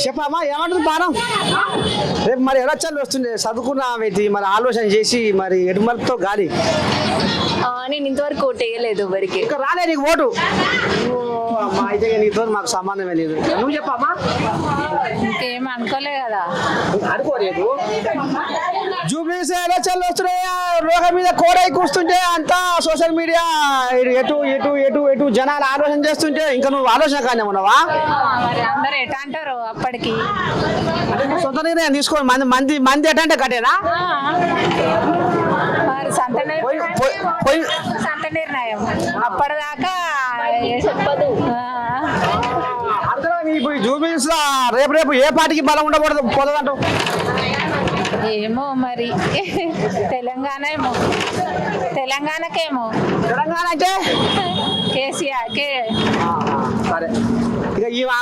చెప్పమ్మా ఏమంటుంది బాణం రేపు మరి ఎలక్షన్లు వస్తుంది చదువుకున్నా మరి ఆలోచన చేసి మరి ఎడుమలతో గాలి నేను ఇంతవరకు ఓటు వేయలేదు ఎవరికి. ఇంకా రాలే నీకు ఓటు అమ్మా అయితే నీతో మాకు సంబంధమే లేదు నువ్వు చెప్పమ్మా ఇంకేం అనుకోలే కదా. అనుకోలేదు జూబ్లీస్ ఎలక్షన్లు వస్తున్నాయా రోగ మీద కోడై కూస్తుంటే అంతా సోషల్ మీడియా ఎటు ఎటు ఎటు ఎటు జనాలు ఆలోచన చేస్తుంటే ఇంకా నువ్వు ఆలోచన కానీ ఉన్నావా మరి అందరు ఎట అంటారు అప్పటికి. సొంత నిర్ణయం తీసుకోండి మంది మంది మంది ఎటంటే కట్టేనా మరి సంత నిర్ణయం అప్పటిదాకా చెప్పదు. అందరూ ఇప్పుడు జూబ్లీస్ రేపు రేపు ఏ పార్టీకి బలం ఉండకూడదు పోదంటావు ఏమో మరి తెలంగాణకేమో తెలంగాణ అంటే కేసీఆర్ సరే ఇక ఈ